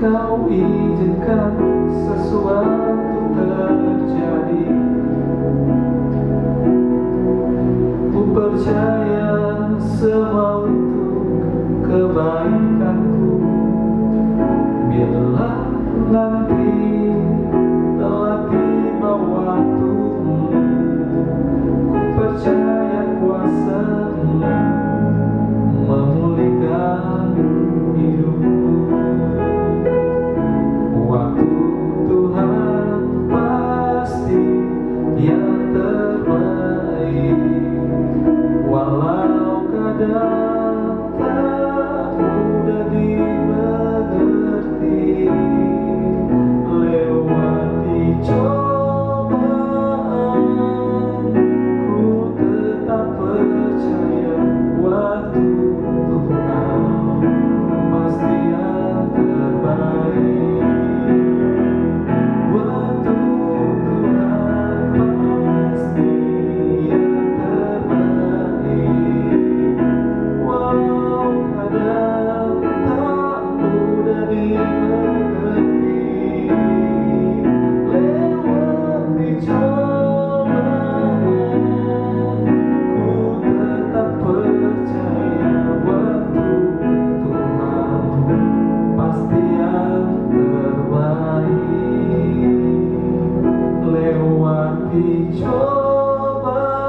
Kau izinkan sesuatu terjadi, ku percaya semua untuk kebaikanku. Bila nanti telah tiba waktumu, ku percaya kuasa-Mu memulihkan hidupku. Waktu Tuhan pasti yang terbaik, walau kadang tak mudah dimengerti. Lewati cobaan,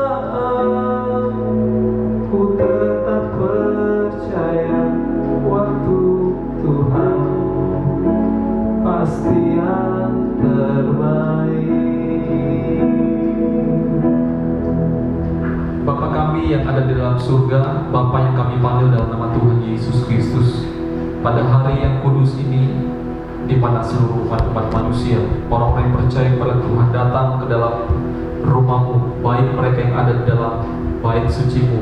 ku tetap percaya waktu Tuhan pasti yang terbaik. Bapa kami yang ada di dalam surga, Bapa yang kami panggil dalam nama Tuhan Yesus Kristus, pada hari yang kudus ini, di mana seluruh umat manusia, orang-orang yang percaya kepada Tuhan datang ke dalam rumah-Mu, baik mereka yang ada di dalam bait suci-Mu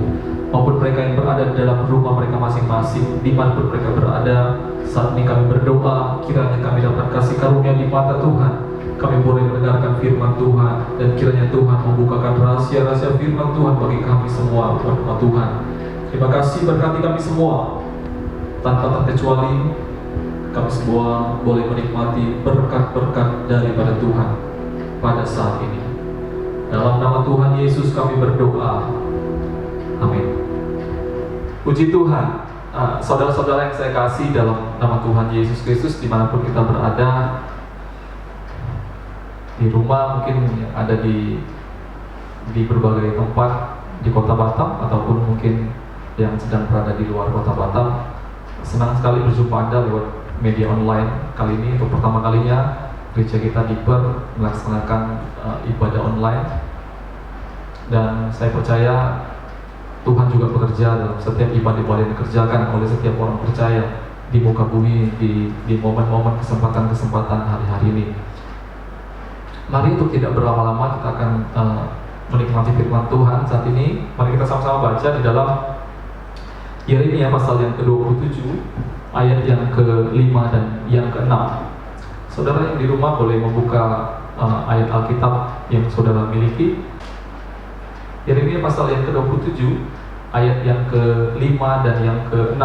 maupun mereka yang berada di dalam rumah mereka masing-masing, dimanapun mereka berada. Saat ini kami berdoa, kiranya kami dapat kasih karunia di mata Tuhan, kami boleh mendengarkan firman Tuhan, dan kiranya Tuhan membukakan rahasia-rahasia firman Tuhan bagi kami semua umat Tuhan. Terima kasih, berkati kami semua tanpa terkecuali. Kami semua boleh menikmati berkat-berkat daripada Tuhan pada saat ini. Dalam nama Tuhan Yesus kami berdoa, amin. Puji Tuhan. Saudara-saudara yang saya kasih dalam nama Tuhan Yesus Kristus, dimanapun kita berada, di rumah mungkin yang ada di berbagai tempat di kota Batam, ataupun mungkin yang sedang berada di luar kota Batam, senang sekali berjumpa Anda lewat media online. Kali ini untuk pertama kalinya gereja kita di Perth melaksanakan ibadah online, dan saya percaya Tuhan juga bekerja dalam setiap ibadah-ibadah yang dikerjakan oleh setiap orang percaya di muka bumi di momen-momen kesempatan-kesempatan hari-hari ini. Mari untuk tidak berlama-lama kita akan menikmati firman Tuhan saat ini. Mari kita sama-sama baca di dalam Yeremia pasal yang ke-27 ayat yang ke-5 dan yang ke-6. Saudara yang di rumah boleh membuka ayat Alkitab yang saudara miliki. Yeremia pasal yang ke-27 ayat yang ke-5 dan yang ke-6.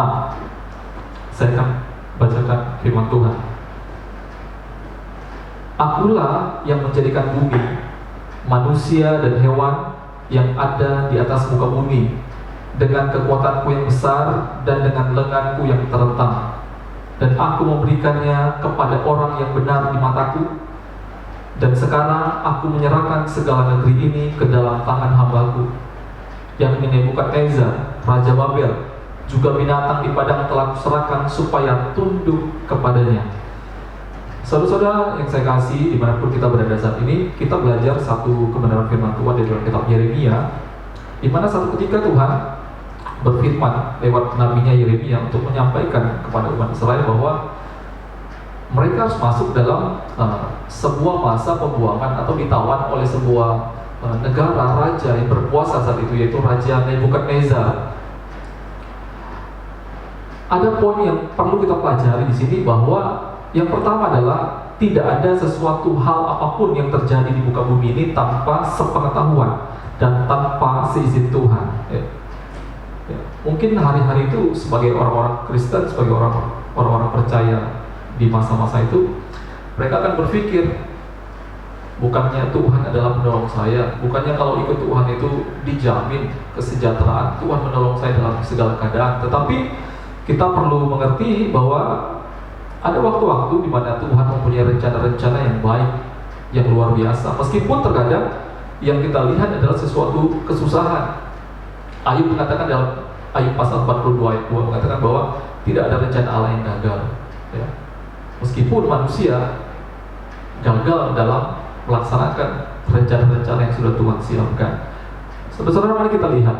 Saya akan bacakan firman Tuhan. Akulah yang menjadikan bumi, manusia dan hewan yang ada di atas muka bumi, dengan kekuatanku yang besar dan dengan lenganku yang terentang. Dan aku memberikannya kepada orang yang benar di mataku. Dan sekarang aku menyerahkan segala negeri ini ke dalam tangan hambaku, yakni Nebukadnezar, Raja Babel, juga binatang di padang telah kuserahkan supaya tunduk kepadanya. Saudara-saudara yang saya kasih, dimanapun kita berada saat ini, kita belajar satu kebenaran firman Tuhan dari dalam kitab Yeremia, di mana satu ketika Tuhan berfirman lewat nabinya Yeremia untuk menyampaikan kepada umat Israel bahwa mereka harus masuk dalam sebuah masa pembuangan atau ditawan oleh sebuah negara, raja yang berkuasa saat itu, yaitu Raja Nebukadnezar. Ada poin yang perlu kita pelajari di sini, bahwa yang pertama adalah tidak ada sesuatu hal apapun yang terjadi di muka bumi ini tanpa sepengetahuan dan tanpa seizin Tuhan. Mungkin hari-hari itu sebagai orang-orang Kristen, sebagai orang-orang percaya di masa-masa itu, mereka akan berpikir, bukannya Tuhan adalah penolong saya, bukannya kalau ikut Tuhan itu dijamin kesejahteraan, Tuhan menolong saya dalam segala keadaan. Tetapi kita perlu mengerti bahwa ada waktu-waktu di mana Tuhan mempunyai rencana-rencana yang baik, yang luar biasa. Meskipun terkadang yang kita lihat adalah sesuatu kesusahan. Ayub mengatakan dalam Ayub pasal 42 ayat 2 mengatakan bahwa tidak ada rencana Allah yang gagal. Ya. Meskipun manusia gagal dalam melaksanakan rencana-rencana yang sudah Tuhan siapkan. Saudara-saudara, mari kita lihat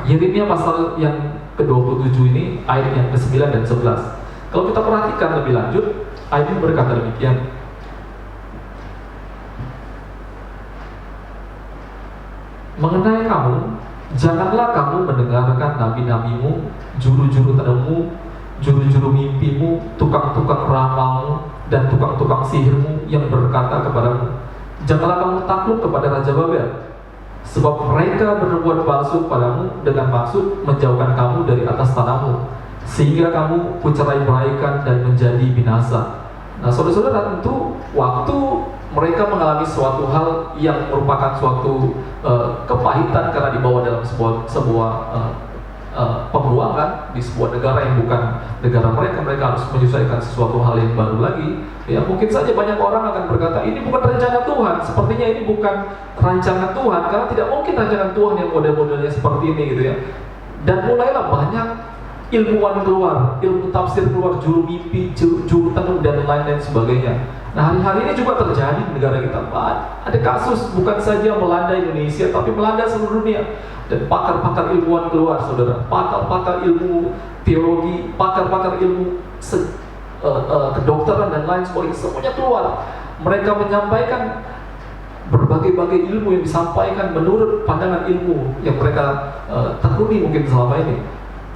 Yeremia pasal yang ke-27 ini, ayat yang ke-9 dan 11. Kalau kita perhatikan lebih lanjut, ayat ini berkata demikian. Mengenai kamu, janganlah kamu mendengarkan nabi-nabimu, juru-juru tenungmu, juru-juru mimpimu, tukang-tukang ramalmu, dan tukang-tukang sihirmu yang berkata kepadamu, janganlah kamu takut kepada Raja Babel, sebab mereka berbuat palsu padamu dengan maksud menjauhkan kamu dari atas tanahmu, sehingga kamu kucerai-beraikan dan menjadi binasa. Nah, saudara-saudara, tentu waktu mereka mengalami suatu hal yang merupakan suatu kepahitan karena dibawa dalam sebuah pembuangan di sebuah negara yang bukan negara mereka harus menyesuaikan sesuatu hal yang baru lagi. Ya, mungkin saja banyak orang akan berkata, ini bukan rencana Tuhan, sepertinya ini bukan rancangan Tuhan, karena tidak mungkin rancangan Tuhan yang model-modelnya seperti ini gitu ya. Dan mulailah banyak ilmuwan keluar, ilmu tafsir keluar, juru mimpi, juru tenung dan lain-lain sebagainya. Nah, hari-hari ini juga terjadi di negara kita. Ada kasus bukan saja melanda Indonesia, tapi melanda seluruh dunia. Dan pakar-pakar ilmuwan keluar, saudara, pakar-pakar ilmu teologi, pakar-pakar ilmu kedokteran dan lain sebagainya, semuanya keluar. Mereka menyampaikan berbagai-bagai ilmu yang disampaikan menurut pandangan ilmu yang mereka tekuni mungkin selama ini.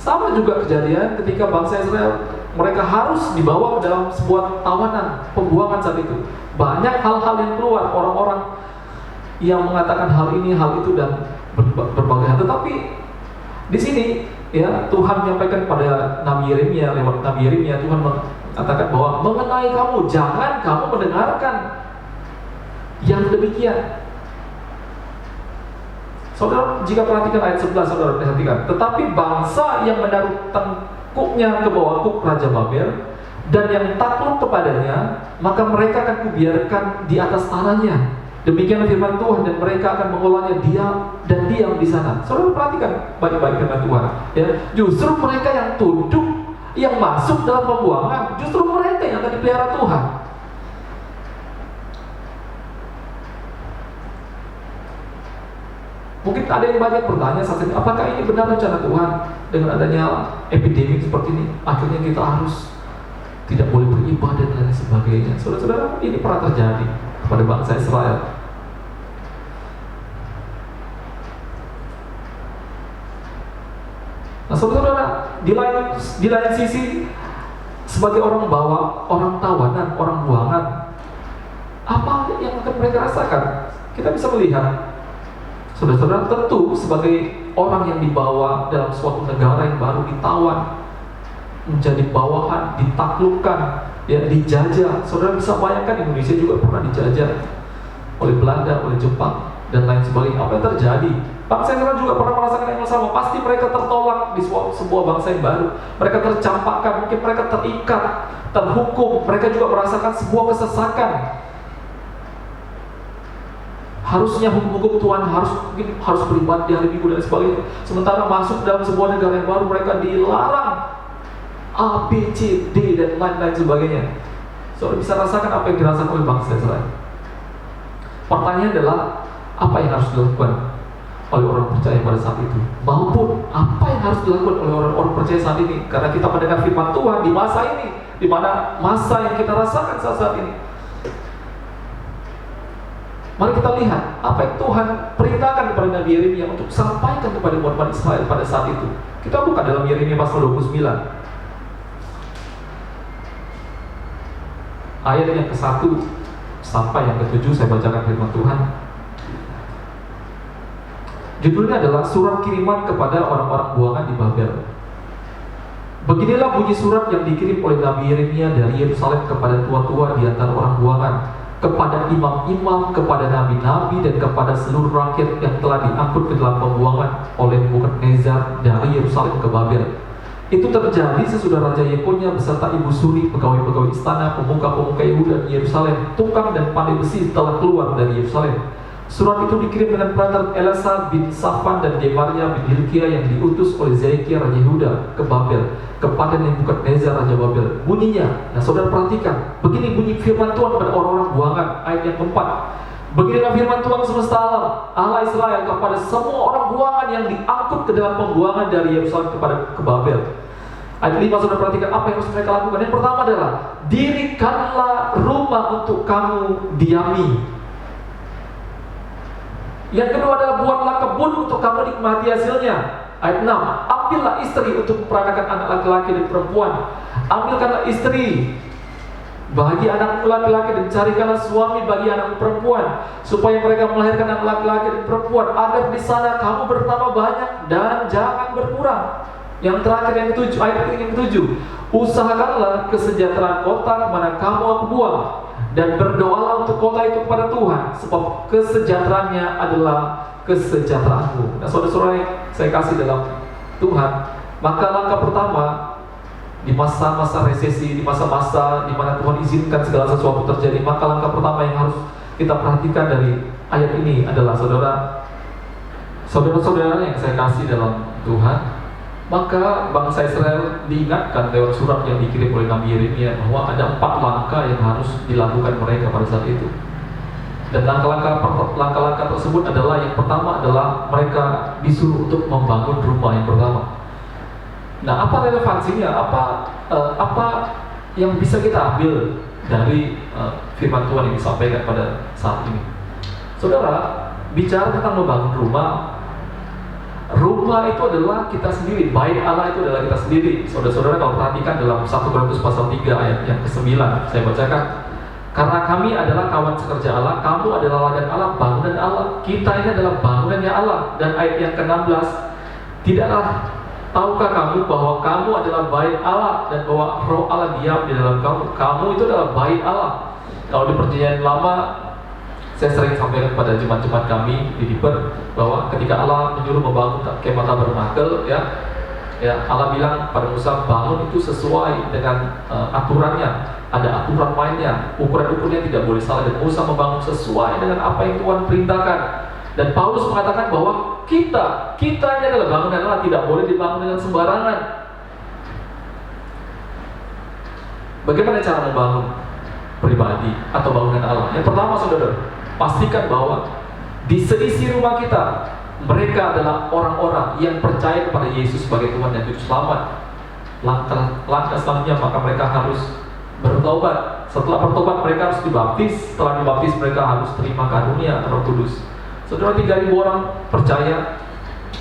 Sama juga kejadian ketika bangsa Israel, mereka harus dibawa ke dalam sebuah tawanan, pembuangan saat itu. Banyak hal-hal yang keluar, orang-orang yang mengatakan hal ini, hal itu, dan berbagai hal. Tetapi di sini ya, Tuhan menyampaikan pada Nabi Yeremia, lewat Nabi Yeremia, Tuhan mengatakan bahwa mengenai kamu, jangan kamu mendengarkan yang demikian. Saudara, jika perhatikan ayat 11, saudara perhatikan, tetapi bangsa yang menaruh tengkuknya ke bawah kuk Raja Babel dan yang takluk kepadanya, maka mereka akan kubiarkan di atas tanahnya. Demikian firman Tuhan, dan mereka akan mengolahnya diam di sana. Saudara perhatikan baik-baik firman Tuhan. Ya, justru mereka yang tunduk, yang masuk dalam pembuangan, justru mereka yang akan dipelihara Tuhan. Mungkin ada yang banyak bertanya saat ini, apakah ini benar rencana Tuhan dengan adanya epidemi seperti ini? Akhirnya kita harus tidak boleh beribadah dan lain sebagainya. Saudara-saudara, ini pernah terjadi kepada bangsa Israel. Nah, saudara-saudara, di lain sisi, sebagai orang tawanan, orang buangan, apa yang akan mereka rasakan? Kita bisa melihat, saudara-saudara, tentu sebagai orang yang dibawa dalam suatu negara yang baru, ditawan, menjadi bawahan, ditaklukkan, ya, dijajah. Saudara bisa bayangkan Indonesia juga pernah dijajah oleh Belanda, oleh Jepang, dan lain sebagainya. Apa yang terjadi? Bangsa Israel juga pernah merasakan yang sama. Pasti mereka tertolak di sebuah bangsa yang baru. Mereka tercampakkan, mungkin mereka terikat, terhukum. Mereka juga merasakan sebuah kesesakan. Harusnya hukum Tuhan harus beribadah di hari Minggu dan sebagainya. Sementara masuk dalam sebuah negara yang baru, mereka dilarang A, B, C, D, dan lain-lain sebagainya. Saudara bisa rasakan apa yang dirasakan oleh bangsa Israel. Pertanyaan adalah, apa yang harus dilakukan oleh orang percaya pada saat itu, maupun apa yang harus dilakukan oleh orang-orang percaya saat ini? Karena kita mendengar firman Tuhan di masa ini, di mana masa yang kita rasakan saat ini. Mari kita lihat apa yang Tuhan perintahkan kepada Nabi Yeremia untuk sampaikan kepada umat Israel pada saat itu. Kita buka dalam Yeremia pasal 29. Ayat yang ke-1 sampai yang ke-7 saya bacakan firman Tuhan. Judulnya adalah surat kiriman kepada orang-orang buangan di Babel. Beginilah bunyi surat yang dikirim oleh Nabi Yeremia dari Yerusalem kepada tua-tua di antara orang buangan, kepada imam-imam, kepada nabi-nabi, dan kepada seluruh rakyat yang telah diangkut ke dalam pembuangan oleh Nebukadnezar dari Yerusalem ke Babel. Itu terjadi sesudah Raja Yekonia beserta ibu suri, pegawai-pegawai istana, pemuka-pemuka Yehuda di Yerusalem, tukang dan pandai besi telah keluar dari Yerusalem. Surat itu dikirim dengan perantaran Elasa bin Safan dan Gemaria bin Hilkia yang diutus oleh Zedekia Raja Yehuda ke Babel kepada Nebukadnezar Raja Babel. Bunyinya, nah saudara perhatikan, begini bunyi firman Tuhan kepada orang-orang buangan, ayat yang keempat. Beginilah firman Tuhan semesta alam, Allah Israel, kepada semua orang buangan yang diangkut ke dalam pembuangan dari Yerusalem ke Babel. Ayat 5, saudara perhatikan apa yang harus mereka lakukan. Yang pertama adalah, dirikanlah rumah untuk kamu diami. Yang kedua adalah, buatlah kebun untuk kamu nikmati hasilnya. Ayat 6, ambillah istri untuk memperanakan anak laki-laki dan perempuan. Ambilkanlah istri bagi anak laki-laki dan carikanlah suami bagi anak perempuan, supaya mereka melahirkan anak laki-laki dan perempuan, agar di sana kamu bertambah banyak dan jangan berkurang. Yang terakhir, yang ke-7, ayat yang ke-7, usahakanlah kesejahteraan kota kemana kamu aku buang, dan berdoalah untuk kota itu kepada Tuhan, sebab kesejahteraannya adalah kesejahteraanmu. Nah, saudara-saudara yang saya kasih dalam Tuhan, maka langkah pertama di masa-masa resesi, di masa-masa di mana Tuhan izinkan segala sesuatu terjadi, maka langkah pertama yang harus kita perhatikan dari ayat ini adalah, saudara-saudara yang saya kasih dalam Tuhan, maka bangsa Israel diingatkan lewat surat yang dikirim oleh Nabi Yeremia bahwa ada 4 langkah yang harus dilakukan mereka pada saat itu. Dan langkah-langkah tersebut adalah, yang pertama adalah mereka disuruh untuk membangun rumah yang pertama. Nah, apa relevansinya? Apa yang bisa kita ambil dari firman Tuhan yang disampaikan pada saat ini? Saudara, bicara tentang membangun rumah itu adalah kita sendiri. Bait Allah itu adalah kita sendiri. Saudara-saudara kalau perhatikan dalam 1 Korintus pasal 3 ayat yang ke-9, saya bacakan. Karena kami adalah kawan sekerja Allah, kamu adalah ladang Allah, bangunan Allah. Kita ini adalah bangunannya Allah. Dan ayat yang ke-16, tidaklah tahukah kamu bahwa kamu adalah bait Allah dan bahwa Roh Allah diam di dalam kamu? Kamu itu adalah bait Allah. Kalau di Perjanjian Lama, saya sering sampaikan pada jemaat-jemaat kami di Diper bahwa ketika Allah menyuruh membangun kemah tabernakel, ya Allah bilang pada Musa, bangun itu sesuai dengan aturannya. Ada aturan mainnya, ukuran-ukurnya tidak boleh salah, dan Musa membangun sesuai dengan apa yang Tuhan perintahkan. Dan Paulus mengatakan bahwa kita ini adalah bangunan Allah, tidak boleh dibangun dengan sembarangan. Bagaimana cara membangun pribadi atau bangunan Allah? Yang pertama, saudara, pastikan bahwa di seisi rumah kita, mereka adalah orang-orang yang percaya kepada Yesus sebagai Tuhan dan Juru Selamat. Langkah selanjutnya, maka mereka harus bertobat. Setelah bertobat, mereka harus dibaptis. Setelah dibaptis, mereka harus terima karunia Roh Kudus. Saudara, 3.000 orang percaya.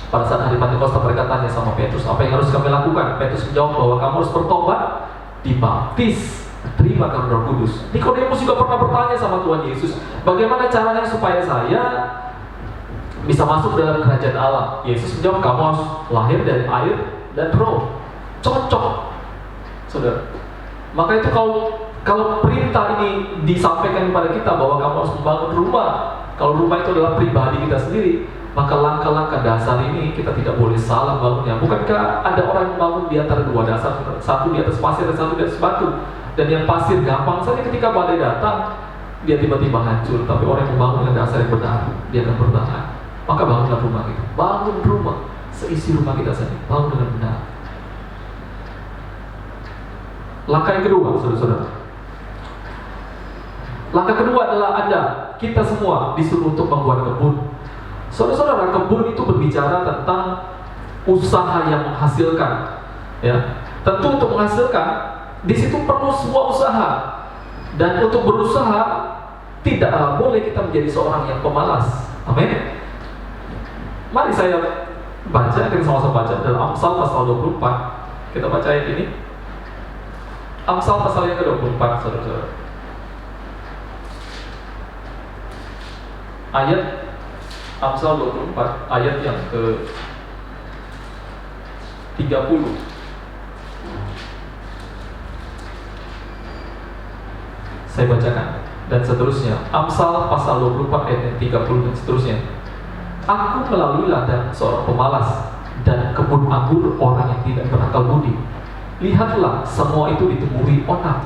Pada saat hari Pentakosta, mereka tanya sama Petrus, apa yang harus kami lakukan? Petrus menjawab bahwa kamu harus bertobat, dibaptis, terima karunia Roh Kudus. Nikodemus juga pernah bertanya sama Tuhan Yesus, bagaimana caranya supaya saya bisa masuk dalam kerajaan Allah? Yesus menjawab, kamu harus lahir dari air dan Roh. Cocok, saudara. Maka itu kalau perintah ini disampaikan kepada kita bahwa kamu harus membangun rumah, kalau rumah itu adalah pribadi kita sendiri, maka langkah-langkah dasar ini kita tidak boleh salah bangunnya. Bukankah ada orang yang membangun di antara 2 dasar, satu di atas pasir dan satu di atas batu? Dan yang pasir gampang saja, ketika badai datang dia tiba-tiba hancur. Tapi orang yang membangun dengan dasar yang benar, dia akan bertahan. Maka bangunlah rumah kita, bangun rumah seisi rumah kita saja, bangun dengan benar. Langkah yang kedua, saudara-saudara, langkah kedua adalah kita semua disuruh untuk membuat kebun. Saudara-saudara, kebun itu berbicara tentang usaha yang menghasilkan. Ya, tentu untuk menghasilkan di situ perlu sebuah usaha. Dan untuk berusaha Tidak boleh kita menjadi seorang yang pemalas. Amin. Mari saya baca, kita sama-sama baca dalam Amsal pasal 24. Kita baca ayat ini. Amsal pasal yang ke-24, saudara-saudara. Ayat Amsal 24, ayat yang ke-30. Saya bacakan dan seterusnya. Amsal pasal 24 ayat yang 30 dan seterusnya. Aku melalui ladang seorang pemalas dan kebun anggur orang yang tidak berakal budi. Lihatlah, semua itu ditemui onang.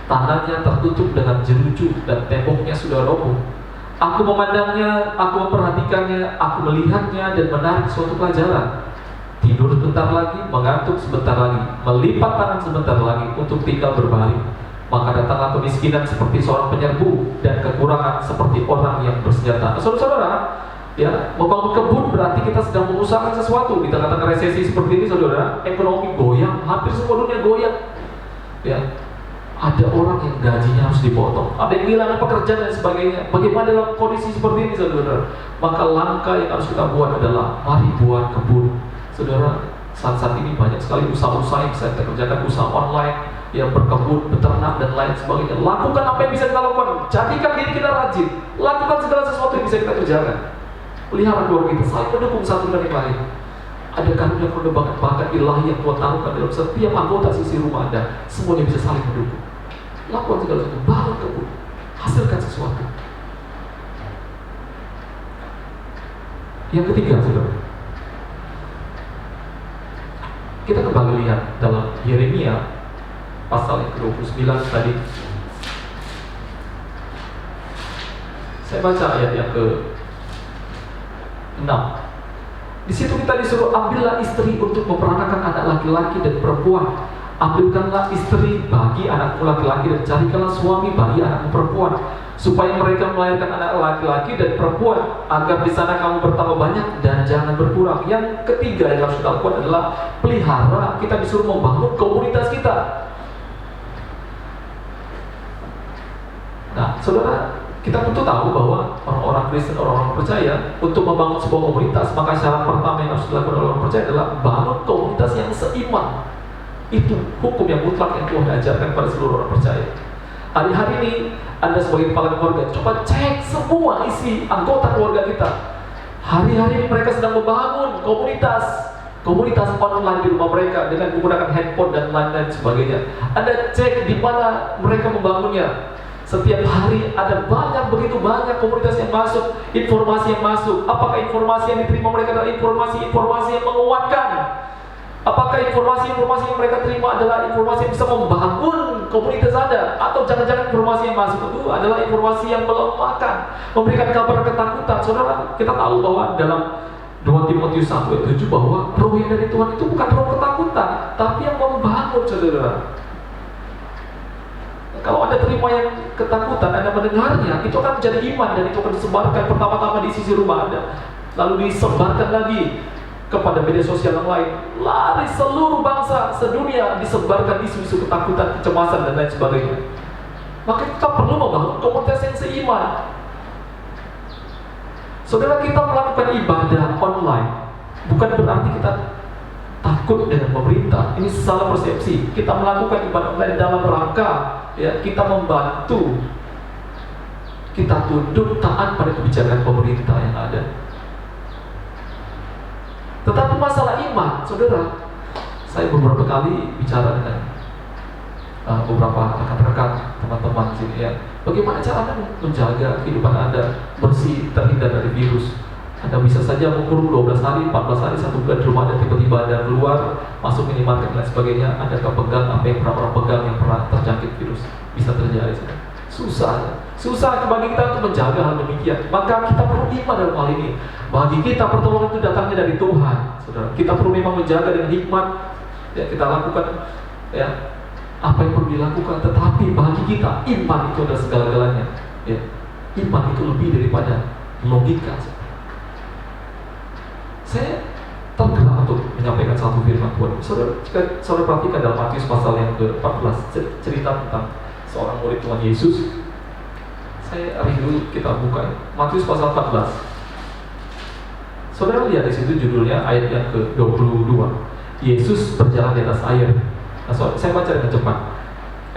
Tanahnya tertutup dengan jeruju dan temboknya sudah roboh. Aku memandangnya, aku memperhatikannya, aku melihatnya dan menarik suatu pelajaran. Tidur sebentar lagi, mengantuk sebentar lagi, melipat tangan sebentar lagi untuk tinggal berbaring. Maka datanglah kemiskinan seperti seorang penyerbu dan kekurangan seperti orang yang bersenjata. Saudara-saudara, ya, membangun kebun berarti kita sedang mengusahakan sesuatu. Di tengah-tengah resesi seperti ini, saudara, ekonomi goyang, hampir semua dunia goyang. Ya, ada orang yang gajinya harus dipotong, ada yang kehilangan pekerjaan dan sebagainya. Bagaimana dalam kondisi seperti ini, saudara? Maka langkah yang harus kita buat adalah mari buat kebun. Saudara, saat ini banyak sekali usaha-usaha yang bisa kita kerjakan, usaha online, yang berkebun, beternak dan lain sebagainya. Lakukan apa yang bisa kita lakukan. Jadikan diri kita rajin. Lakukan segala sesuatu yang bisa kita kerjakan. Pelihara keluarga kita, saling mendukung satu dengan yang lain. Ada karunia bakat ilahi yang Tuhan taruhkan dalam setiap anggota sisi rumah Anda. Semuanya bisa saling mendukung. Lakukan segala sesuatu, bangun kebun, hasilkan sesuatu. Yang ketiga, saudara, kita kembali lihat dalam Yeremia pasal yang ke-29 tadi. Saya baca ayat yang ke-6. Di situ kita disuruh ambillah istri untuk memperanakan anak laki-laki dan perempuan. Ambilkanlah istri bagi anakmu laki-laki dan carikanlah suami bagi anakmu perempuan, supaya mereka melahirkan anak laki-laki dan perempuan, agar di sana kamu bertambah banyak dan jangan berkurang. Yang ketiga yang harus kita lakukan adalah pelihara. Kita disuruh membangun komunitas kita. Nah, saudara, kita tentu tahu bahwa orang-orang Kristen, orang-orang percaya, untuk membangun sebuah komunitas, maka syarat pertama yang harus dilakukan oleh orang percaya adalah bangun komunitas yang seiman. Itu hukum yang mutlak yang Tuhan ajarkan pada seluruh orang percaya. Hari-hari ini Anda sebagai kepala keluarga, coba cek semua isi anggota keluarga kita. Hari-hari ini mereka sedang membangun komunitas online di rumah mereka dengan menggunakan handphone dan lain-lain sebagainya. Anda cek di mana mereka membangunnya. Setiap hari ada begitu banyak komunitas yang masuk, informasi yang masuk. Apakah informasi yang diterima mereka adalah informasi yang menguatkan? Apakah informasi yang mereka terima adalah informasi yang bisa membangun komunitas Anda? Atau jangan-jangan informasi yang masuk itu adalah informasi yang melemahkan, memberikan kabar ketakutan? Saudara, kita tahu bahwa dalam 2 Timotius 1 ayat 7 bahwa roh yang dari Tuhan itu bukan roh ketakutan, tapi yang membangun, saudara. Kalau Anda terima yang ketakutan, Anda mendengarnya, itu akan menjadi iman dan itu akan disebarkan pertama-tama di sisi rumah Anda, lalu disebarkan lagi kepada media sosial yang lain. Lari seluruh bangsa sedunia disebarkan isu-isu ketakutan, kecemasan dan lain sebagainya. Maka kita perlu membangun komunitas yang seiman. Saudara, kita melakukan ibadah online bukan berarti kita takut dengan pemerintah. Ini salah persepsi. Kita melakukan ibadah online dalam rangka, ya, kita membantu, kita tunduk taat pada kebijakan pemerintah yang ada. Tetapi masalah iman, saudara, saya beberapa kali bicara dengan beberapa rekan-rekan, teman-teman sini, ya, bagaimana cara Anda menjaga kehidupan Anda bersih, terhindar dari virus. Anda bisa saja mengukur 12 hari, 14 hari, 1 bulan di rumah dan tiba-tiba Anda keluar, masuk minimarket dan lain sebagainya. Anda pegang apa yang pernah orang pegang yang pernah terjangkit virus. Bisa terjadi, saudara. Susah bagi kita untuk menjaga hal demikian. Maka kita perlu iman dalam hal ini. Bagi kita pertolongan itu datangnya dari Tuhan, saudara. Kita perlu memang menjaga dengan hikmat, ya, kita lakukan, ya, apa yang perlu dilakukan. Tetapi bagi kita iman itu adalah segala-galanya, ya. Iman itu lebih daripada logika. Saya tergerak untuk menyampaikan satu firman Tuhan. Saudara, jika saudara perhatikan dalam Matius pasal yang ke-14, cerita tentang seorang murid Tuhan Yesus. Saya rindu kita buka ya. Matius pasal 14. Saudara lihat di situ judulnya ayat yang ke-22. Yesus berjalan di atas air. Nah, saya baca dengan cepat.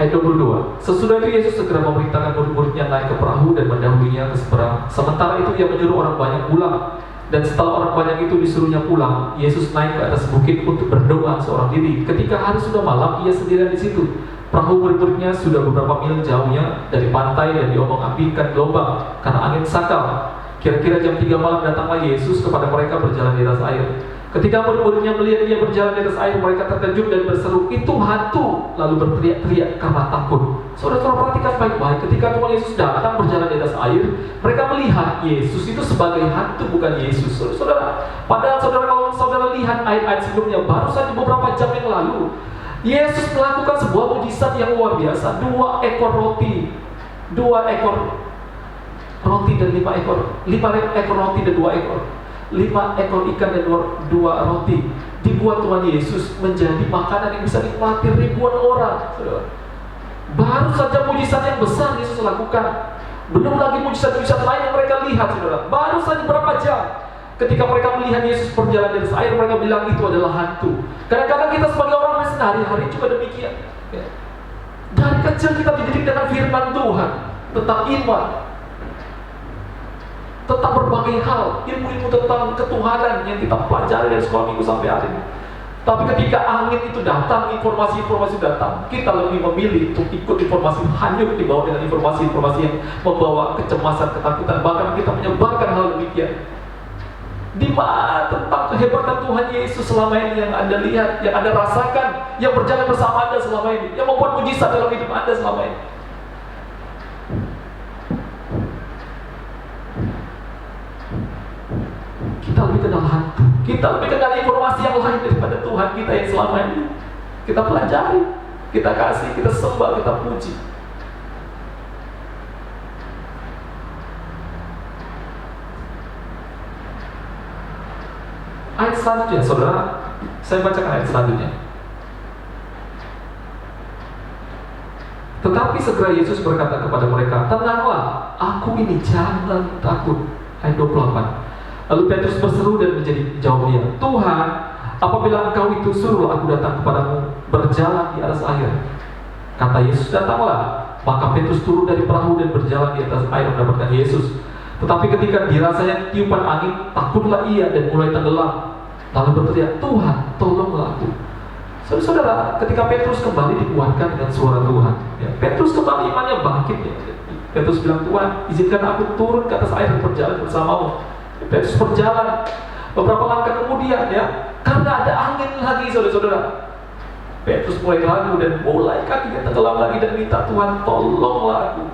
Ayat 22. Sesudah itu Yesus segera memerintahkan murid-muridnya naik ke perahu dan mendahulunya ke seberang. Sementara itu ia menyuruh orang banyak pulang. Dan setelah orang banyak itu disuruhnya pulang, Yesus naik ke atas bukit untuk berdoa seorang diri. Ketika hari sudah malam, ia sendirian di situ. Perahu murid-muridnya sudah beberapa mil jauhnya dari pantai dan diombang-ambingkan gelombang karena angin sakal. Kira-kira jam 3 malam datanglah Yesus kepada mereka berjalan di atas air. Ketika murid-muridnya melihat dia berjalan di atas air, mereka terkejut dan berseru, "Itu hantu!" Lalu berteriak-teriak karena takut. Saudara-saudara perhatikan baik-baik, ketika Tuhan Yesus datang berjalan di atas air, mereka melihat Yesus itu sebagai hantu, bukan Yesus. Saudara, padahal kalau saudara lihat ayat-ayat sebelumnya, baru saja beberapa jam yang lalu, Yesus melakukan sebuah mujizat yang luar biasa. 2 ekor roti dan 5 ekor roti dan 2 ekor 5 ekor ikan dan 2 roti dibuat Tuhan Yesus menjadi makanan yang bisa dinikmati ribuan orang. Baru saja mujizat yang besar Yesus lakukan, belum lagi mujizat-mujizat lain yang mereka lihat, saudara. Baru saja berapa jam ketika mereka melihat Yesus berjalan di atas air, mereka bilang itu adalah hantu. Kadang-kadang kita sebagai orang Kristen hari-hari juga demikian. Dari kecil kita dididik dengan firman Tuhan, tetap iman, tentang berbagai hal, ilmu-ilmu tentang ketuhanan yang kita pelajari dari sekolah minggu sampai hari ini. Tapi ketika angin itu datang, informasi-informasi datang, kita lebih memilih untuk ikut informasi hanyut dibawa dengan informasi-informasi yang membawa kecemasan, ketakutan, bahkan kita menyebarkan hal demikian. Di mana tentang kehebatan Tuhan Yesus selama ini yang Anda lihat, yang Anda rasakan, yang berjalan bersama Anda selama ini, yang membuat mujizat dalam hidup Anda selama ini? Kita lebih kenal hantu, kita lebih kenal informasi yang lain daripada Tuhan kita yang selama ini kita pelajari, kita kasih, kita sembah, kita puji. Ayat selanjutnya, saudara, saya bacakan ayat selanjutnya. Tetapi segera Yesus berkata kepada mereka, "Tenanglah, aku ini, jangan takut." Ayat 28. Lalu Petrus berseru dan jawab dia, "Tuhan, apabila Engkau itu, suruhlah aku datang kepadamu berjalan di atas air." Kata Yesus, "Datanglah." Maka Petrus turun dari perahu dan berjalan di atas air mendapatkan Yesus. Tetapi ketika dirasanya tiupan angin, takutlah ia dan mulai tenggelam. Lalu berteriak, "Tuhan, tolonglah aku." Saudara, ketika Petrus kembali dikuatkan dengan suara Tuhan, ya, Petrus kembali imannya bangkit. Ya. Petrus bilang, "Tuhan, izinkan aku turun ke atas air dan berjalan bersamamu." Petrus berjalan beberapa langkah kemudian, ya, karena ada angin lagi, saudara-saudara, Petrus mulai ragu dan mulai kakinya tenggelam lagi dan minta, "Tuhan, tolonglah aku."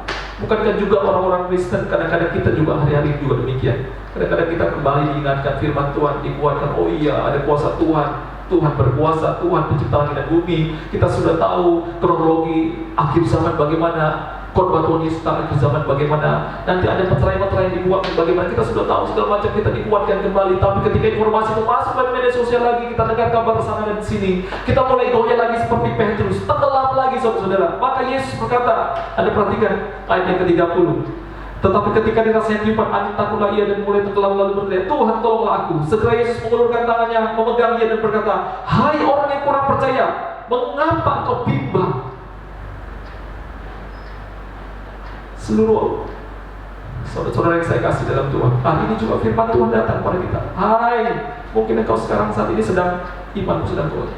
Bukankah juga orang-orang Kristen kadang-kadang kita juga hari-hari juga demikian? Kadang-kadang kita kembali diingatkan firman Tuhan, dikuatkan, oh iya, ada kuasa Tuhan, Tuhan berkuasa, Tuhan pencipta langit dan bumi. Kita sudah tahu kronologi akhir zaman bagaimana, khotbah Tuhan Yesus akhir zaman bagaimana, nanti ada materai-materai yang dibuat bagaimana, kita sudah tahu segala macam, kita dikuatkan kembali. Tapi ketika informasi itu masuk dari media sosial lagi, kita dengar kabar sana dan sini, kita mulai goyah lagi seperti Petrus, tenggelam lagi, saudara-saudara. Maka Yesus berkata, Anda perhatikan ayat yang ke-30. Tetapi ketika dirasanya tiupan angin, takutlah ia dan mulai tenggelam, lalu berteriak, "Tuhan, tolonglah aku." Segera Yesus mengulurkan tangannya, memegang dia dan berkata, "Hai orang yang kurang percaya, mengapa engkau bimbang?" Seluruh saudara-saudara yang saya kasih dalam Tuhan, hari ini juga firman Tuhan datang kepada kita. Hai, mungkin engkau sekarang saat ini sedang, imanmu sedang kuat,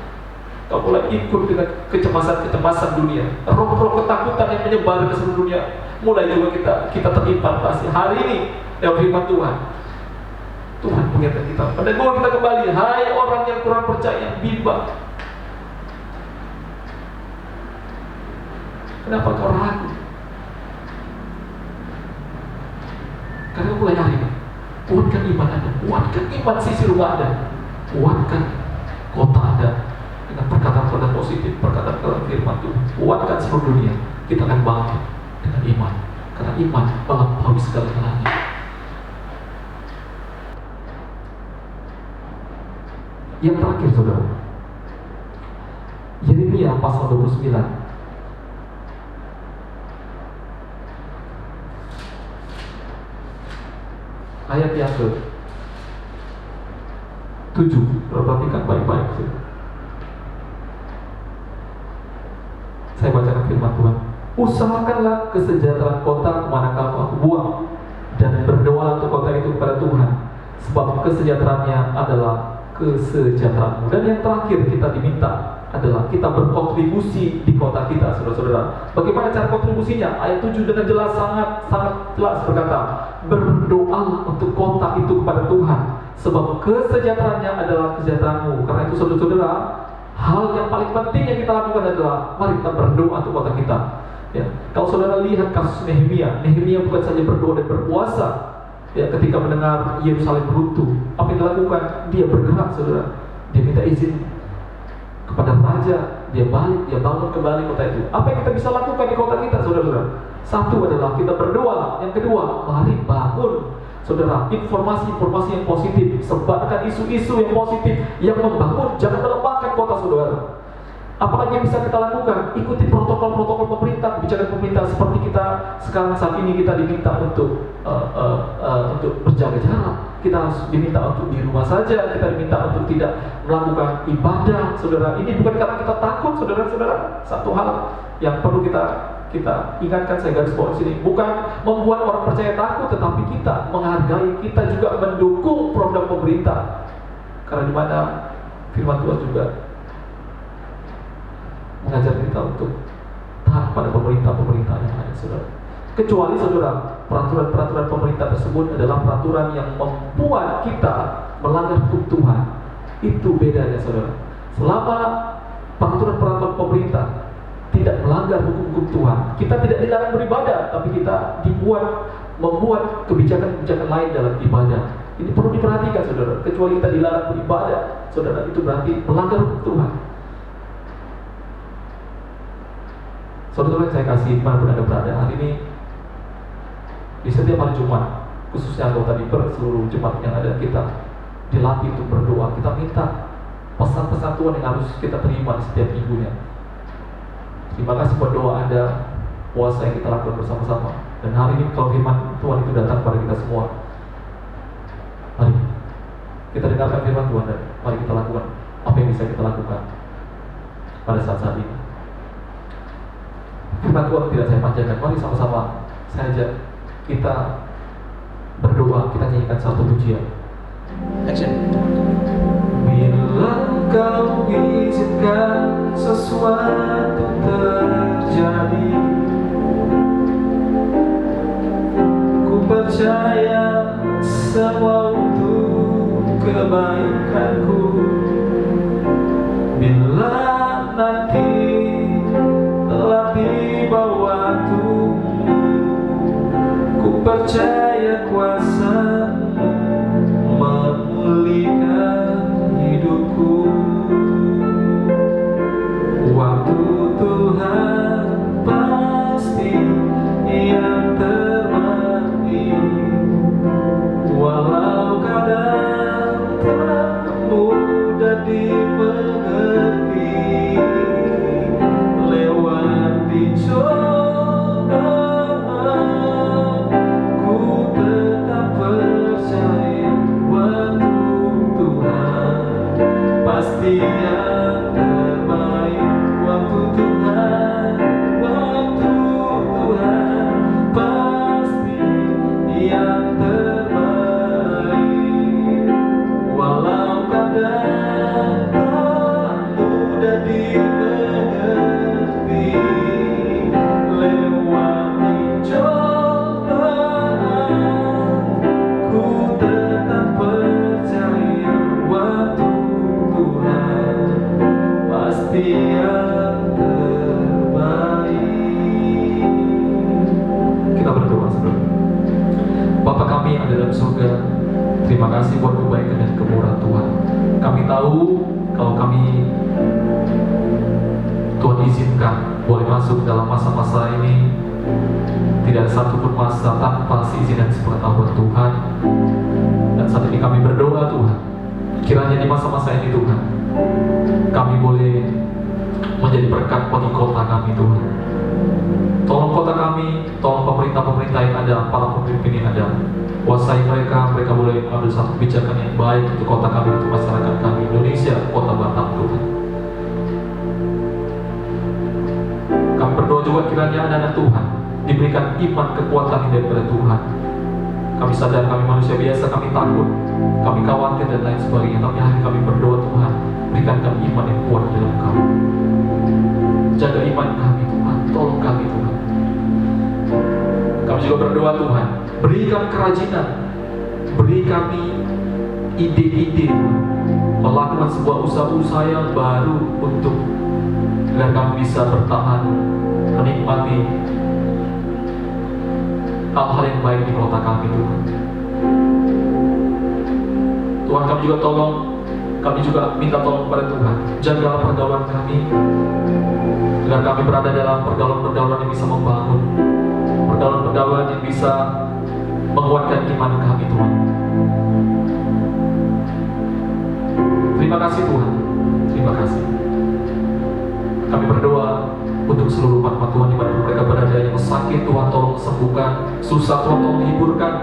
kau mulai ikut dengan kecemasan-kecemasan dunia, roh-roh ketakutan yang menyebar ke seluruh dunia, mulai juga kita terimpartasi. Hari ini, yang firman Tuhan mengingatkan kita, menegur kita kembali, hai orang yang kurang percaya, bimbang. Kenapa kau ragu? Karena mulai hari ini, kuatkan iman Anda, kuatkan iman sisi rumah Anda, kuatkan kota Anda dengan perkataan-perkataan positif, perkataan firman Tuhan, kuatkan seluruh dunia. Kita akan bangkit dengan iman, karena iman melampaui segala-galanya. Yang terakhir, saudara, Yeremia pasal 29. ayat yang ke 7, perhatikan baik-baik. Saya bacakan firman Tuhan. Usahakanlah kesejahteraan kota kemana kamu buang, dan berdoa untuk kota itu kepada Tuhan, sebab kesejahteraannya adalah kesejahteraanmu. Dan yang terakhir kita diminta adalah kita berkontribusi di kota kita, saudara-saudara. Bagaimana cara kontribusinya? Ayat 7 dengan jelas, sangat jelas berkata, berdoalah untuk kota itu kepada Tuhan, sebab kesejahteraannya adalah kesejahteraanmu. Karena itu saudara-saudara, hal yang paling penting yang kita lakukan adalah mari kita berdoa untuk kota kita. Ya, kalau saudara lihat kasus Nehemia bukan saja berdoa dan berpuasa. Ya, ketika mendengar Yerusalem runtuh, apa yang dilakukan? Dia bergerak, saudara. Dia minta izin kepada raja, dia bangun kembali kota itu. Apa yang kita bisa lakukan di kota kita, saudara-saudara? Satu adalah kita berdoa. Yang kedua, mari bangun, saudara, informasi-informasi yang positif, sebarkan isu-isu yang positif yang membangun, jangan melemahkan kota saudara. Apalagi yang bisa kita lakukan? Ikuti protokol-protokol pemerintah, kebijakan pemerintah. Seperti kita sekarang saat ini kita diminta untuk berjaga jarak. Kita harus diminta untuk di rumah saja. Kita diminta untuk tidak melakukan ibadah, saudara. Ini bukan karena kita takut, saudara-saudara. Satu hal yang perlu kita ingatkan, saya garis bawah di sini, bukan membuat orang percaya takut, tetapi kita menghargai, kita juga mendukung program pemerintah. Karena di mana firman Tuhan juga mengajar kita untuk taat pada pemerintah yang ada, saudara. Kecuali saudara, peraturan-peraturan pemerintah tersebut adalah peraturan yang membuat kita melanggar hukum Tuhan. Itu bedanya, saudara. Selama peraturan-peraturan pemerintah tidak melanggar hukum Tuhan, kita tidak dilarang beribadah, tapi kita membuat kebijakan-kebijakan lain dalam ibadah. Ini perlu diperhatikan, saudara. Kecuali kita dilarang beribadah, saudara, itu berarti melanggar hukum Tuhan. Saudara yang saya kasih, dimanapun Anda berada hari ini, di setiap hari Jumat, khususnya anggota Diper, seluruh Jumat yang ada, kita dilatih untuk berdoa. Kita minta pesan-pesan Tuhan yang harus kita terima di setiap minggunya. Terima kasih buat doa Anda, puasa yang kita lakukan bersama-sama. Dan hari ini kalau firman Tuhan itu datang kepada kita semua, mari kita dengarkan firman Tuhan dan mari kita lakukan apa yang bisa kita lakukan pada saat-saat ini. Firman Tuhan tidak saya panjangkan, mari sama-sama saja kita berdoa, kita nyanyikan satu pujian. Action. Bila Kau izinkan sesuatu terjadi, ku percaya semua untuk kebaikanku. Bila nanti telah tiba waktumu, ku percaya kuasa-Mu memulihkan hidupku. Waktu Tuhan pasti yang terbaik, walau kadang tak mudah dimengerti. Lewati cobaan, ku tetap percaya waktu Tuhan pasti yang terbaik. Waktu Tuhan pasti yang terbaik, walau kadang tak mudah dimengerti. Lewati cobaan, ku tetap percaya waktu Tuhan pasti yang terbaik. Kita berdoa, saudara. Bapa kami yang ada dalam surga, terima kasih buat kebaikan dan kemurahan Tuhan. Kami tahu kalau kami Tuhan izinkan boleh masuk dalam masa-masa ini, tidak ada satupun masa tanpa seizin dan sepengetahuan Tuhan. Dan saat ini kami berdoa Tuhan, kiranya di masa-masa ini Tuhan, kami boleh menjadi berkat bagi kota kami Tuhan. Tolong kota kami, tolong pemerintah-pemerintah yang ada, para pemimpin yang ada. Kuasai mereka, mereka boleh mengambil satu kebijakan yang baik untuk kota kami, untuk masyarakat kami, Indonesia, kota Batam Tuhan. Kami berdoa juga kiranya anak-anak Tuhan diberikan iman kekuatan daripada Tuhan. Kami sadar kami manusia biasa, kami takut, kami khawatir dan lain sebagainya. Tapi hari kami berdoa Tuhan, berikan kami iman yang kuat dalam Kami. Jaga iman kami Tuhan, tolong kami Tuhan. Kami juga berdoa Tuhan, beri kami kerajinan, beri kami ide-ide melakukan sebuah usaha-usaha yang baru untuk agar kami bisa bertahan menikmati hal-hal yang baik di kota kami Tuhan. Tuhan, kami juga tolong, kami juga minta tolong kepada Tuhan, jaga pergaulan kami agar kami berada dalam pergaulan-pergaulan yang bisa membangun, pergaulan-pergaulan yang bisa menguatkan iman kami Tuhan. Terima kasih Tuhan, terima kasih. Kami berdoa untuk seluruh umat Tuhan di mana mereka berada, yang sakit Tuhan tolong sembuhkan, susah Tuhan tolong hiburkan,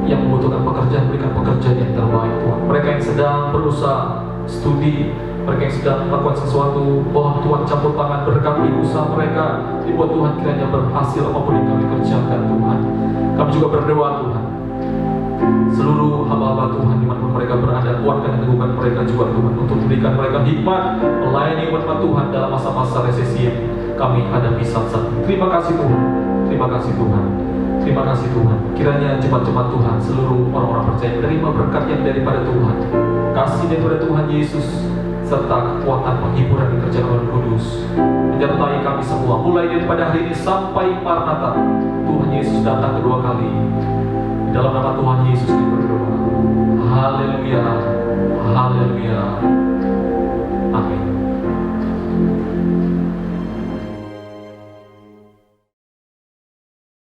yang membutuhkan pekerjaan berikan pekerjaan yang terbaik Tuhan. Mereka yang sedang berusaha studi, mereka yang sedang melakukan sesuatu, mohon Tuhan campur tangan berkati usaha mereka, dibuat Tuhan kiranya berhasil apapun yang kami kerjakan Tuhan. Kami juga berdoa Tuhan, seluruh hamba-hamba Tuhan dimanapun mereka berada, kuatkan dan teguhkan mereka juga Tuhan, untuk memberikan mereka hikmat melayani umat Tuhan dalam masa-masa resesi yang kami hadapi saat-saat ini. Terima kasih Tuhan, terima kasih Tuhan, terima kasih Tuhan. Kiranya jemaat-jemaat Tuhan, seluruh orang-orang percaya menerima berkat yang daripada Tuhan, kasih daripada Tuhan Yesus, serta kekuatan penghiburan yang kerja Roh Kudus menyertai kami semua, mulai daripada hari ini sampai Maranatha, Tuhan Yesus datang kedua kali. Di dalam nama Tuhan Yesus kami berdoa. Haleluya, haleluya.